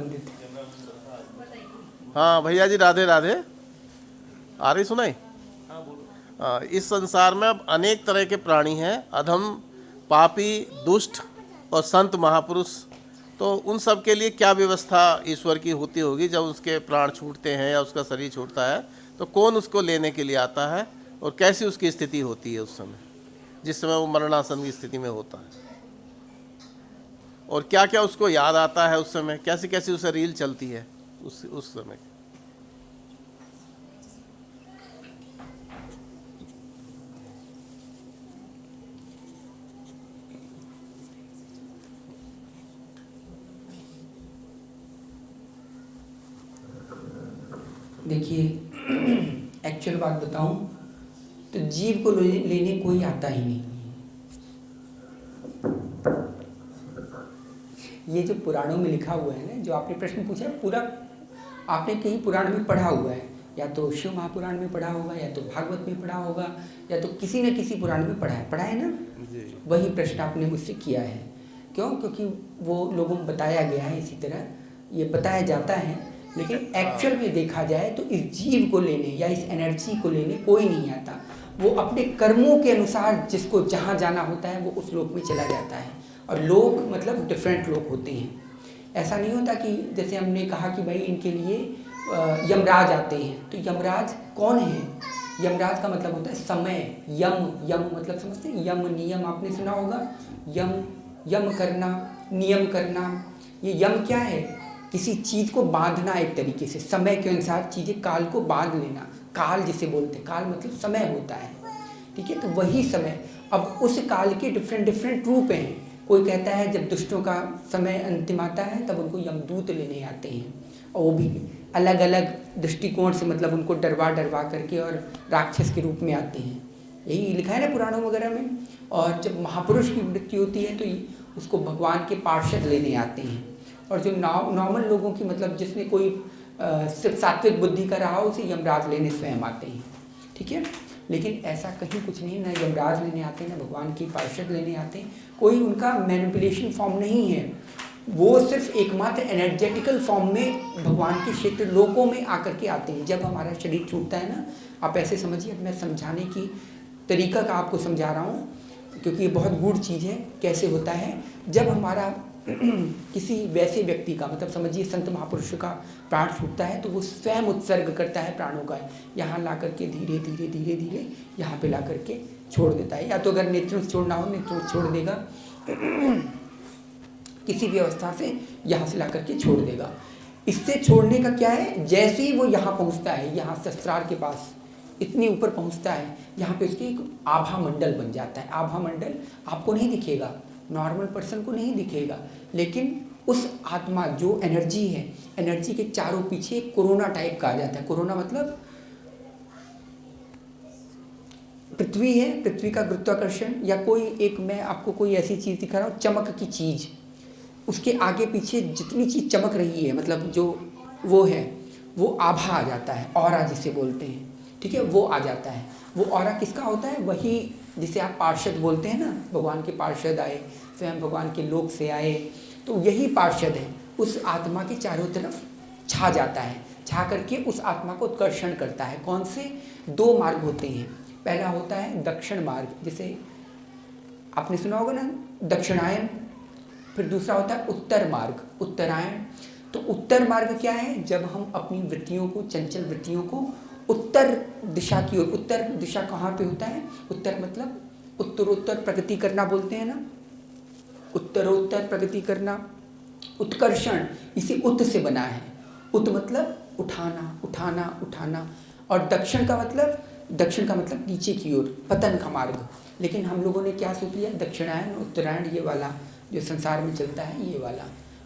संबंधित है। हाँ भैया जी, राधे राधे। आ रही सुनाई? इस संसार में अब अनेक तरह के प्राणी हैं, अधम, पापी, दुष्ट और संत महापुरुष। तो उन सब के लिए क्या व्यवस्था ईश्वर की होती होगी जब उसके प्राण छूटते हैं या उसका शरीर छूटता है? तो कौन उसको लेने के लिए आता है और कैसी उसकी स्थिति होती है उस समय, जिस समय वो मरणासन की स्थिति में होता है? और क्या क्या उसको याद आता है उस समय, कैसी कैसी उसे रील चलती है उस समय? देखिए, एक्चुअल बात बताऊं तो जीव को लेने कोई आता ही नहीं। ये जो पुराणों में लिखा हुआ है ना, जो आपने प्रश्न पूछा है, पूरा आपने कहीं पुराण में पढ़ा हुआ है, या तो शिव महापुराण में पढ़ा होगा, या तो भागवत में पढ़ा होगा, या तो किसी न किसी पुराण में पढ़ा है ना जी। वही प्रश्न आपने मुझसे किया है। क्यों? क्योंकि वो लोगों को बताया गया है, इसी तरह ये बताया जाता है। लेकिन एक्चुअल में देखा जाए तो इस जीव को लेने या इस एनर्जी को लेने कोई नहीं आता। वो अपने कर्मों के अनुसार जिसको जहाँ जाना होता है वो उस लोक में चला जाता है। और लोक मतलब डिफरेंट लोग होते हैं। ऐसा नहीं होता कि जैसे हमने कहा कि भाई इनके लिए यमराज आते हैं, तो यमराज कौन है? यमराज का मतलब होता है समय। यम मतलब समझते हैं? यम नियम आपने सुना होगा। यम करना, नियम करना। ये यम क्या है? किसी चीज़ को बांधना, एक तरीके से समय के अनुसार चीज़ें, काल को बांध लेना। काल जिसे बोलते हैं, काल मतलब समय होता है, ठीक है? तो वही समय, अब उस काल के डिफरेंट रूप हैं। कोई कहता है जब दुष्टों का समय अंतिम आता है तब उनको यमदूत लेने आते हैं, और वो भी अलग अलग दृष्टिकोण से, मतलब उनको डरवा करके और राक्षस के रूप में आते हैं। यही लिखा है ना पुराणों वगैरह में। और जब महापुरुष की मृत्यु होती है तो उसको भगवान के पार्षद लेने आते हैं। और जो नॉर्मल लोगों की, मतलब जिसने कोई सिर्फ सात्विक बुद्धि का रहा, उसे यमराज लेने स्वयं आते हैं, ठीक है? लेकिन ऐसा कहीं कुछ नहीं, ना यमराज लेने आते हैं, ना भगवान की पार्षद लेने आते हैं। कोई उनका मैनिपुलेशन फॉर्म नहीं है। वो सिर्फ एकमात्र एनर्जेटिकल फॉर्म में भगवान के क्षेत्र लोकों में आकर के आते हैं। जब हमारा शरीर छूटता है ना, आप ऐसे समझिए, मैं समझाने की तरीका का आपको समझा रहा हूँ, क्योंकि ये बहुत गूढ़ चीज़ है। कैसे होता है? जब हमारा किसी वैसे व्यक्ति का, मतलब समझिए संत महापुरुष का प्राण छूटता है, तो वो स्वयं उत्सर्ग करता है प्राणों का, यहाँ ला करके धीरे धीरे यहाँ पे ला करके छोड़ देता है। या तो अगर नेत्रों से छोड़ना हो, नेत्रों से छोड़ देगा, किसी भी अवस्था से यहाँ से ला करके छोड़ देगा। इससे छोड़ने का क्या है? जैसे ही वो यहाँ पहुँचता है, यहाँ शस्त्रार के पास इतनी ऊपर पहुँचता है, यहाँ पे उसकी एक आभा मंडल बन जाता है। आभा मंडल आपको नहीं दिखेगा, नॉर्मल पर्सन को नहीं दिखेगा, लेकिन उस आत्मा जो एनर्जी है, एनर्जी के चारों पीछे कोरोना टाइप का आ जाता है। कोरोना मतलब पृथ्वी है, पृथ्वी का गुरुत्वाकर्षण, या कोई एक, मैं आपको कोई ऐसी चीज़ दिखा रहा हूँ, चमक की चीज़, उसके आगे पीछे जितनी चीज़ चमक रही है, मतलब जो वो है, वो आभा आ जाता है, ऑरा जिसे बोलते हैं, ठीक है? वो आ जाता है। वो ऑरा किसका होता है? वही जिसे आप पार्षद बोलते हैं ना, भगवान के पार्षद आए, स्वयं भगवान के लोक से आए, तो यही पार्षद है। उस आत्मा के चारों तरफ छा जाता है, छा करके उस आत्मा को उत्कर्षण करता है। कौन से? 2 मार्ग होते हैं। पहला होता है दक्षिण मार्ग, जिसे आपने सुना होगा ना, दक्षिणायन। फिर दूसरा होता है उत्तर मार्ग, उत्तरायण। तो उत्तर मार्ग क्या है? जब हम अपनी वृत्तियों को, चंचल वृत्तियों को उत्तर दिशा की ओर, उत्तर दिशा कहाँ पे होता है? उत्तर मतलब उत्तरोत्तर प्रगति करना बोलते हैं ना, उत्तरोत्तर प्रगति करना, उत्कर्षण, इसी उत से बना है। उत मतलब उठाना, उठाना, उठाना। और दक्षिण का मतलब नीचे की ओर, पतन का मार्ग। लेकिन हम लोगों ने क्या सोच लिया? दक्षिणायन, उत्तरायण, ये वाला जो संसार में चलता है, ये वाला,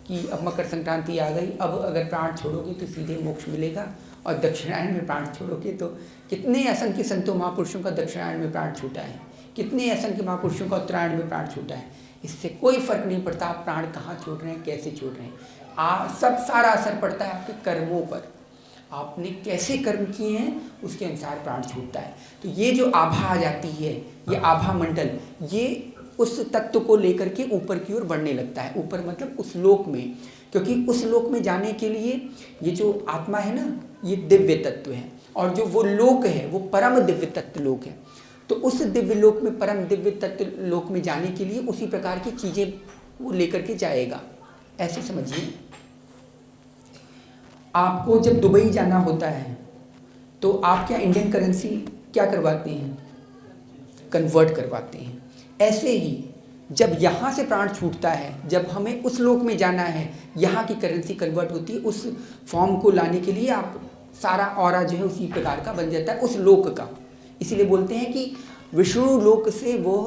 कि अब मकर संक्रांति आ गई, अब अगर प्राण छोड़ोगे तो सीधे मोक्ष मिलेगा, और दक्षिणायन में प्राण छोड़ोगे तो, कितने असंख्य संतों महापुरुषों का दक्षिणायन में प्राण छूटा है, कितने असंख्य महापुरुषों का उत्तरायण में प्राण छूटा है। इससे कोई फर्क नहीं पड़ता आप प्राण कहाँ छोड़ रहे हैं, कैसे छोड़ रहे हैं। सब सारा असर पड़ता है आपके कर्मों पर, आपने कैसे कर्म किए हैं उसके अनुसार प्राण छूटता है। तो ये जो आभा आ जाती है, ये आभा मंडल, ये उस तत्व को लेकर के ऊपर की ओर बढ़ने लगता है। ऊपर मतलब उस लोक में, क्योंकि उस लोक में जाने के लिए ये जो आत्मा है ना, ये दिव्य तत्व है, और जो वो लोक है वो परम दिव्य तत्व लोक है। तो उस दिव्य लोक में, परम दिव्य तत्व लोक में जाने के लिए उसी प्रकार की चीज़ें वो लेकर के जाएगा। ऐसे समझिए, आपको जब दुबई जाना होता है तो आप क्या इंडियन करेंसी क्या करवाते हैं? कन्वर्ट करवाते हैं। ऐसे ही जब यहाँ से प्राण छूटता है, जब हमें उस लोक में जाना है, यहाँ की करेंसी कन्वर्ट होती है। उस फॉर्म को लाने के लिए आप सारा ऑरा जो है उसी प्रकार का बन जाता है, उस लोक का। इसीलिए बोलते हैं कि विष्णु लोक से वो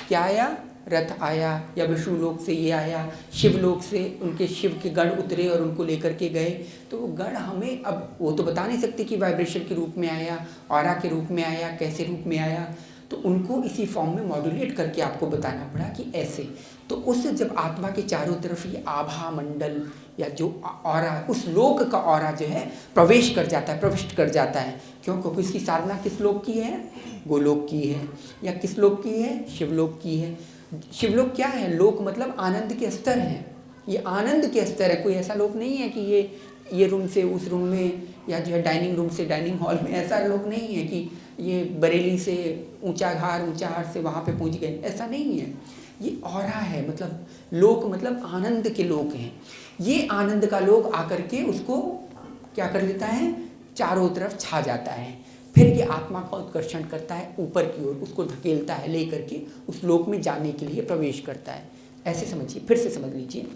क्या आया? रथ आया, या विष्णु लोक से ये आया, शिव लोक से उनके शिव के गण उतरे और उनको लेकर के गए। तो वो गण हमें, अब वो तो बता नहीं सकते कि वाइब्रेशन के रूप में आया, ऑरा के रूप में आया, कैसे रूप में आया, तो उनको इसी फॉर्म में मॉड्यूलेट करके आपको बताना पड़ा कि ऐसे। तो उस जब आत्मा के चारों तरफ ये आभा मंडल या जो ऑरा, उस लोक का ऑरा जो है प्रवेश कर जाता है, प्रविष्ट कर जाता है। क्यों? क्योंकि इसकी साधना किस लोक की है? गोलोक की है। या किस लोक की है? शिवलोक की है। शिवलोक क्या है? लोक मतलब आनंद के स्तर हैं। ये आनंद के स्तर है, कोई ऐसा लोक नहीं है कि ये रूम से उस रूम में, या जो है डाइनिंग रूम से डाइनिंग हॉल में, ऐसा लोक नहीं है कि ये बरेली से ऊंचा घाट से वहाँ पे पहुँच गए, ऐसा नहीं है। ये ऑरा है, मतलब लोक मतलब आनंद के लोक हैं। ये आनंद का लोक आकर के उसको क्या कर लेता है? चारों तरफ छा जाता है। फिर ये आत्मा का उत्कर्षण करता है ऊपर की ओर, उसको धकेलता है, ले करके उस लोक में जाने के लिए प्रवेश करता है। ऐसे समझिए, फिर से समझ लीजिए।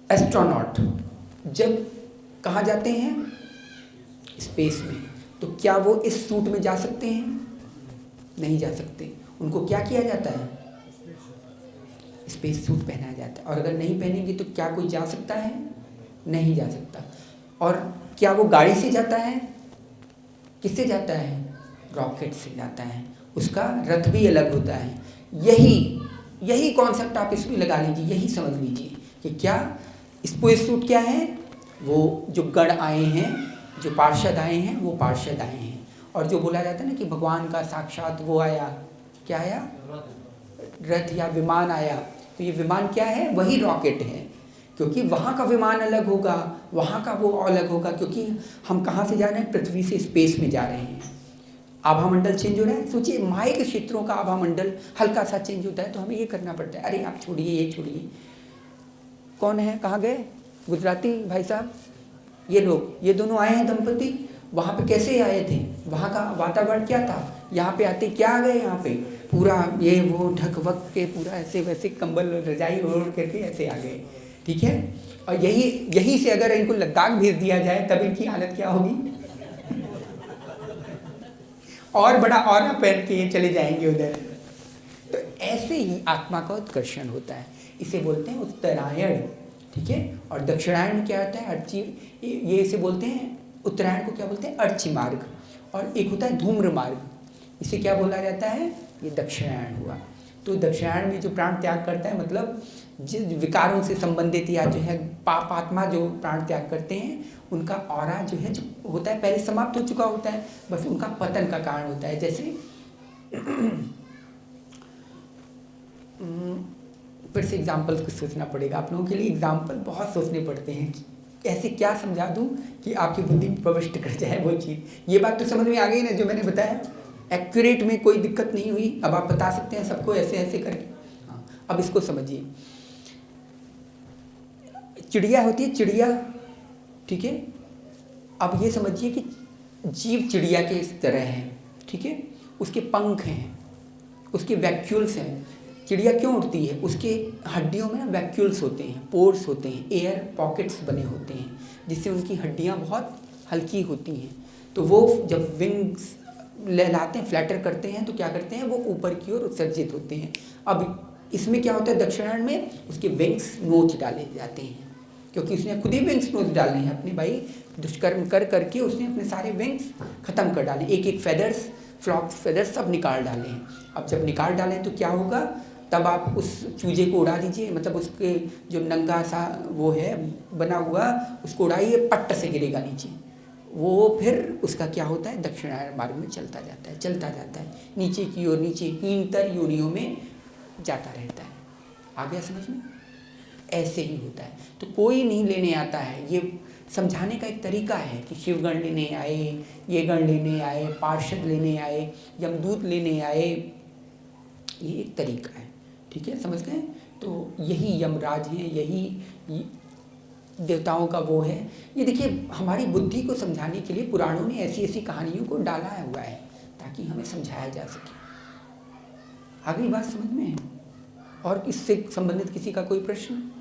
एस्ट्रोनॉट जब कहाँ जाते हैं? स्पेस में। तो क्या वो इस सूट में जा सकते हैं? नहीं जा सकते। उनको क्या किया जाता है? स्पेस सूट पहनाया जाता है। और अगर नहीं पहनेंगे तो क्या कोई जा सकता है? नहीं जा सकता। और क्या वो गाड़ी से जाता है? किससे जाता है? रॉकेट से जाता है। उसका रथ भी अलग होता है। यही कॉन्सेप्ट आप इसमें लगा लीजिए, यही समझ लीजिए कि क्या स्पेस सूट क्या है? वो जो गण आए हैं, जो पार्षद आए हैं, वो पार्षद आए हैं। और जो बोला जाता है ना कि भगवान का साक्षात वो आया, क्या आया? रथ या विमान आया। तो ये विमान क्या है? वही रॉकेट है, क्योंकि वहाँ का विमान अलग होगा, वहाँ का वो अलग होगा, क्योंकि हम कहाँ से जा रहे हैं? पृथ्वी से स्पेस में जा रहे हैं। आभा मंडल चेंज हो रहा है। सोचिए, माइक क्षेत्रों का आभा मंडल हल्का सा चेंज होता है तो हमें ये करना पड़ता है, अरे आप छोड़िए, ये छोड़िए। कौन है? कहाँ गए? गुजराती भाई साहब, ये लोग, ये दोनों आए हैं दंपति, वहाँ पे कैसे आए थे? वहाँ का वातावरण क्या था? यहाँ पे आते क्या आ गए? यहाँ पे पूरा ये वो ढक वक के पूरा ऐसे वैसे कंबल रजाई ओढ़ करके ऐसे आ गए, ठीक है। और यही से अगर इनको लद्दाख भेज दिया जाए तब इनकी हालत क्या होगी? और बड़ा ऑरा पहन के ये चले जाएंगे उधर। तो ऐसे ही आत्मा का उत्कर्षण होता है, इसे बोलते हैं उत्तरायण, ठीक है। और दक्षिणायन क्या होता है? अर्ची, ये इसे बोलते हैं, उत्तरायण को क्या बोलते हैं? अर्ची मार्ग। और एक होता है धूम्र मार्ग, इसे क्या बोला जाता है? ये दक्षिणायन हुआ। तो दक्षिणायन में जो प्राण त्याग करता है, मतलब जिस विकारों से संबंधित या जो है पाप आत्मा जो प्राण त्याग करते हैं, उनका ऑरा जो है जो होता है पहले समाप्त हो चुका होता है, बस उनका पतन का कारण होता है। जैसे फिर से एग्जाम्पल कुछ सोचना पड़ेगा आप लोगों के लिए, एग्जाम्पल बहुत सोचने पड़ते हैं कि ऐसे क्या समझा दूं कि आपकी बुद्धि में प्रविष्ट कर जाए वो चीज़। ये बात तो समझ में आ गई ना जो मैंने बताया, एक्यूरेट में कोई दिक्कत नहीं हुई। अब आप बता सकते हैं सबको ऐसे ऐसे करके। हाँ, अब इसको समझिए। चिड़िया होती है, चिड़िया, ठीक है। अब ये समझिए कि जीव चिड़िया के इस तरह है, ठीक है। उसके पंख हैं, उसके वैक्यूल्स हैं। चिड़िया क्यों उड़ती है? उसके हड्डियों में वैक्यूल्स होते हैं, पोर्स होते हैं, एयर पॉकेट्स बने होते हैं, जिससे उनकी हड्डियां बहुत हल्की होती हैं। तो वो जब विंग्स लहलाते हैं, फ्लैटर करते हैं, तो क्या करते हैं? वो ऊपर की ओर उत्सर्जित होते हैं। अब इसमें क्या होता है? दक्षिणायन में उसके विंग्स नोच डाले जाते हैं, क्योंकि उसने खुद ही विंग्स नोच डाले हैं अपने भाई, दुष्कर्म कर करके उसने अपने सारे विंग्स खत्म कर डाले, एक एक फेदर्स, फ्लॉक्स फेदर्स सब निकाल डाले हैं। अब जब निकाल डालें तो क्या होगा? तब आप उस चूजे को उड़ा दीजिए, मतलब उसके जो नंगा सा वो है बना हुआ, उसको उड़ाइए, पट्ट से गिरेगा नीचे, वो फिर उसका क्या होता है, दक्षिणायन मार्ग में चलता जाता है, नीचे की ओर, नीचे हीनतर योनियों में जाता रहता है। आ गया समझ में? ऐसे ही होता है। तो कोई नहीं लेने आता है, ये समझाने का एक तरीका है कि शिवगण लेने आए, ये गण लेने आए, पार्षद लेने आए, यमदूत लेने आए, ये एक तरीका है। ठीक है, समझ गए? तो यही यमराज हैं, यही देवताओं का वो है। ये देखिए, हमारी बुद्धि को समझाने के लिए पुराणों ने ऐसी ऐसी कहानियों को डाला हुआ है ताकि हमें समझाया जा सके। अगली बात समझ में है? और इससे संबंधित किसी का कोई प्रश्न?